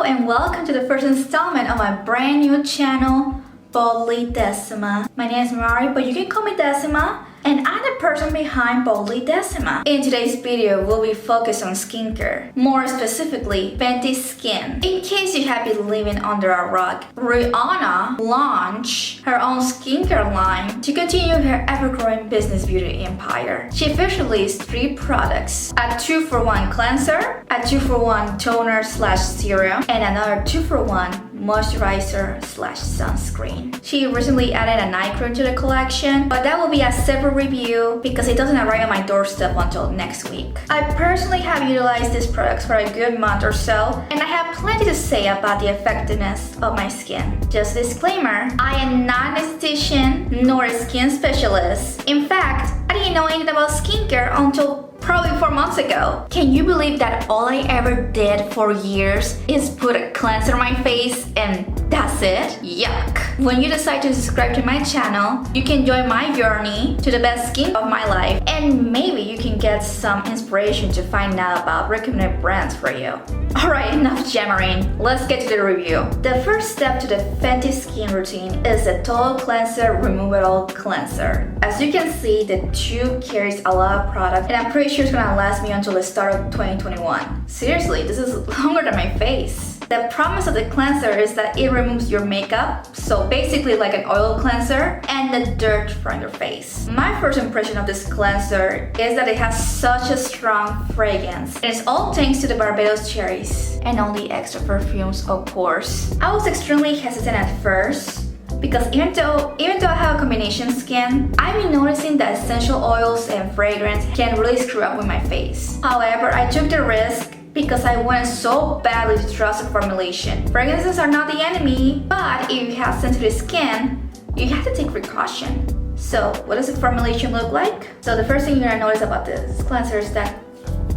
and welcome to the first installment of my brand new channel, Boldly Decima. My name is Mari, but you can call me Decima, and I'm the person behind Boldly Decima. In today's video, we'll be focused on skincare, more specifically Fenty Skin. In case you have been living under a rock, Rihanna launched her own skincare line to continue her ever-growing business beauty empire. She officially released 3 products: a 2-for-1 cleanser, a 2-for-1 toner slash serum, and another 2-for-1 moisturizer slash sunscreen. She recently added a night cream to the collection, but that will be a separate review because it doesn't arrive on my doorstep until next week. I personally have utilized these products for a good month or so, and I have plenty to say about the effectiveness of my skin. Just a disclaimer, I am not an esthetician nor a skin specialist. In fact, I didn't know anything about skincare until probably 4 months ago. Can you believe that all I ever did for years is put a cleanser on my face and that's it? Yuck. When you decide to subscribe to my channel, you can join my journey to the best skin of my life, and maybe you can get some inspiration to find out about recommended brands for you. Alright, enough jammering. Let's get to the review. The first step to the Fenty Skin routine is the Total Cleanser Removable Cleanser. As you can see, the tube carries a lot of product, and I'm pretty sure it's gonna last me until the start of 2021. Seriously, this is longer than my face. The promise of the cleanser is that it removes your makeup, so basically like an oil cleanser, and the dirt from your face. My first impression of this cleanser is that it has such a strong fragrance, and it's all thanks to the Barbados cherries and all the extra perfumes, of course. I was extremely hesitant at first, because even though I have a combination skin, I've been noticing that essential oils and fragrance can really screw up with my face. However, I took the risk because I wanted so badly to trust the formulation. Fragrances are not the enemy, but if you have sensitive skin, you have to take precaution. So what does the formulation look like? So the first thing you're gonna notice about this cleanser is that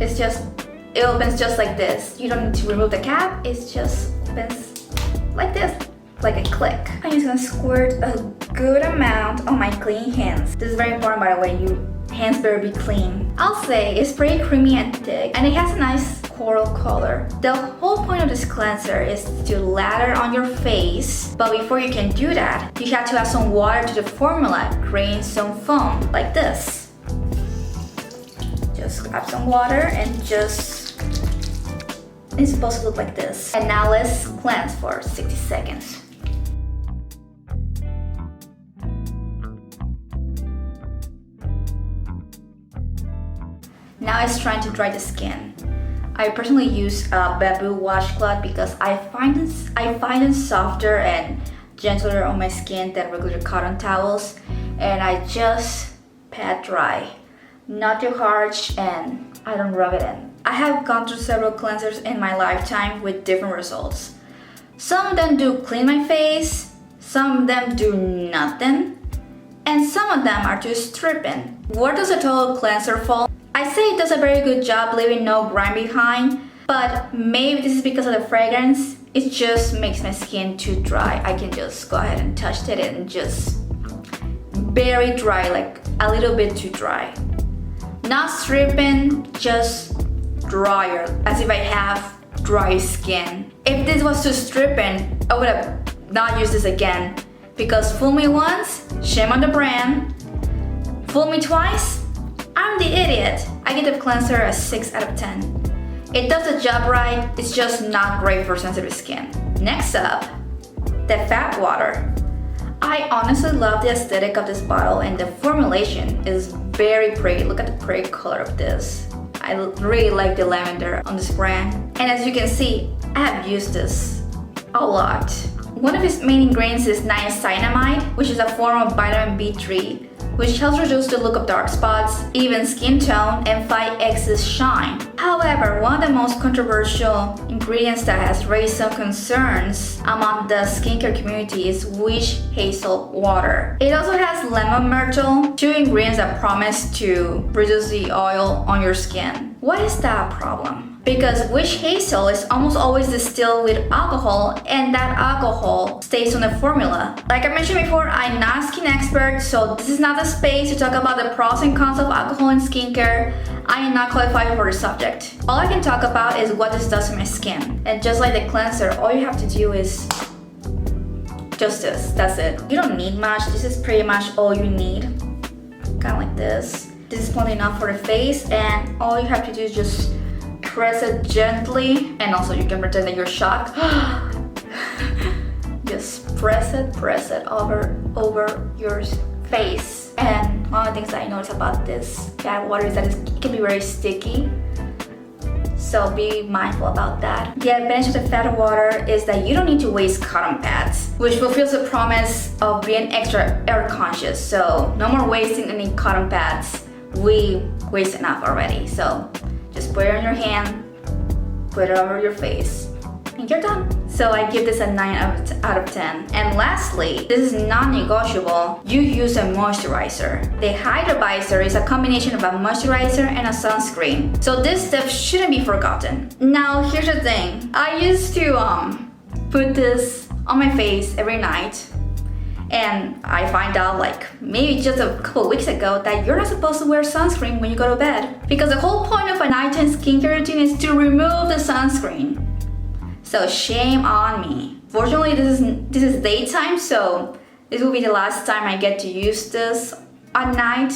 it opens just like this. You don't need to remove the cap, it just opens like this, like a click. I'm just gonna squirt a good amount on my clean hands. This is very important, by the way. Your hands better be clean. I'll say it's pretty creamy and thick, and it has a nice coral color. The whole point of this cleanser is to lather on your face, but before you can do that, you have to add some water to the formula, creating some foam like this. Just grab some water and it's supposed to look like this. And now let's cleanse for 60 seconds. Now it's trying to dry the skin. I personally use a bamboo washcloth because I find it softer and gentler on my skin than regular cotton towels, and I just pat dry, not too harsh, and I don't rub it in. I have gone through several cleansers in my lifetime with different results. Some of them do clean my face, some of them do nothing, and some of them are just stripping. Where does a total cleanser fall? I say it does a very good job leaving no grime behind, but maybe this is because of the fragrance. It just makes my skin too dry. I can just go ahead and touch it and just very dry, like a little bit too dry. Not stripping, just drier, as if I have dry skin. If this was too stripping, I would have not used this again, because fool me once, shame on the brand. Fool me twice, I'm the idiot. I give the cleanser a 6 out of 10. It does the job right, it's just not great for sensitive skin. Next up, the Fat Water. I honestly love the aesthetic of this bottle, and the formulation is very pretty. Look at the pretty color of this. I really like the lavender on this brand. And as you can see, I have used this a lot. One of its main ingredients is niacinamide, which is a form of vitamin B3, which helps reduce the look of dark spots, even skin tone, and fight excess shine. However, one of the most controversial ingredients that has raised some concerns among the skincare community is witch hazel water. It also has lemon myrtle, 2 ingredients that promise to reduce the oil on your skin. Why is that a problem? because witch hazel is almost always distilled with alcohol, and that alcohol stays on the formula. Like I mentioned before, I'm not a skin expert, so this is not the space to talk about the pros and cons of alcohol in skincare. I am not qualified for the subject. All I can talk about is what this does to my skin. And just like the cleanser, all you have to do is just this. That's it. You don't need much. This is pretty much all you need. Kind of like this. This is plenty enough for the face, and all you have to do is just press it gently, and also you can pretend that you're shocked. Just press it over your face. And one of the things that I noticed about this fat water is that it can be very sticky. So be mindful about that. The advantage of the fat water is that you don't need to waste cotton pads, which fulfills the promise of being extra air conscious. So no more wasting any cotton pads. We waste enough already. So just put it on your hand, put it over your face, and you're done. So I give this a 9 out of 10. And lastly, this is non-negotiable. You use a moisturizer. The Hydrovisor is a combination of a moisturizer and a sunscreen. So this step shouldn't be forgotten. Now here's the thing. I used to put this on my face every night. And I find out like maybe just a couple weeks ago that you're not supposed to wear sunscreen when you go to bed. Because the whole point of a nighttime skincare routine is to remove the sunscreen. So shame on me. Fortunately, this is daytime, so this will be the last time I get to use this at night.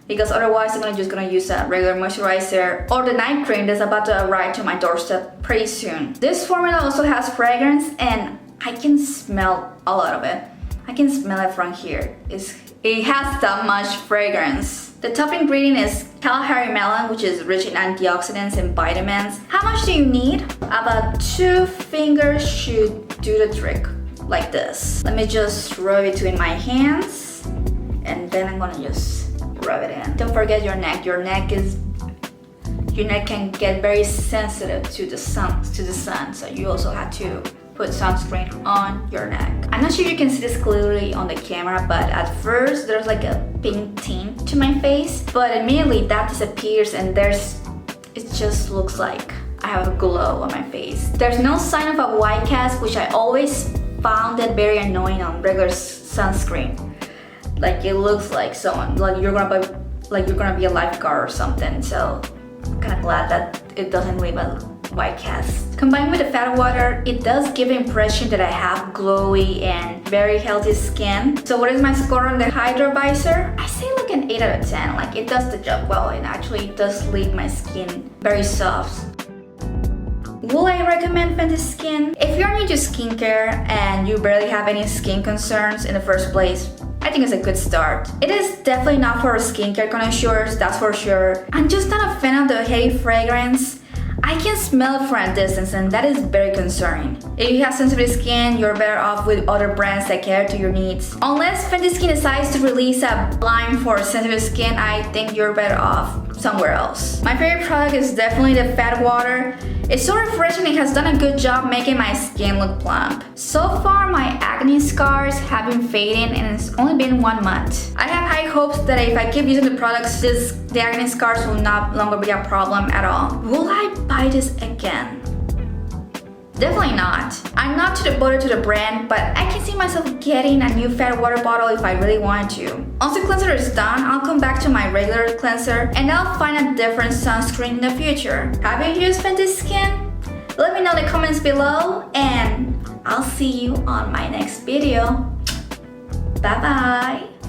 Because otherwise I'm just gonna use a regular moisturizer or the night cream that's about to arrive to my doorstep pretty soon. This formula also has fragrance, and I can smell a lot of it. I can smell it from here. It has that much fragrance. The top ingredient is Kalahari melon, which is rich in antioxidants and vitamins. How much do you need? About 2 fingers should do the trick, like this. Let me just rub it between my hands, and then I'm gonna just rub it in. Don't forget your neck. Your neck can get very sensitive to the sun, so you also have to put sunscreen on your neck. I'm not sure you can see this clearly on the camera, but at first there's like a pink tint to my face, but immediately that disappears, and it just looks like I have a glow on my face. There's no sign of a white cast, which I always found it very annoying on regular sunscreen. Like it looks like someone, like you're gonna be a lifeguard or something. So I'm kind of glad that it doesn't leave a white cast. Combined with the fat water, it does give the impression that I have glowy and very healthy skin. So what is my score on the Hydrovisor? I say like an 8 out of 10. Like it does the job well, and actually it does leave my skin very soft. Will I recommend Fenty Skin? If you're new to skincare and you barely have any skin concerns in the first place, I think it's a good start. It is definitely not for skincare connoisseurs, that's for sure. I'm just not a fan of the heavy fragrance. I can smell it from a distance, and that is very concerning. If you have sensitive skin, you're better off with other brands that cater to your needs. Unless Fenty Skin decides to release a line for sensitive skin, I think you're better off somewhere else. My favorite product is definitely the fat water. It's so refreshing, it has done a good job making my skin look plump. So far, my acne scars have been fading, and it's only been 1 month. I have high hopes that if I keep using the products, the acne scars will not longer be a problem at all. Will I buy this again? Definitely not. I'm not too devoted to the brand, but I can see myself getting a new fat water bottle if I really wanted to. Once the cleanser is done, I'll come back to my regular cleanser, and I'll find a different sunscreen in the future. Have you used Fenty Skin? Let me know in the comments below, and I'll see you on my next video. Bye bye.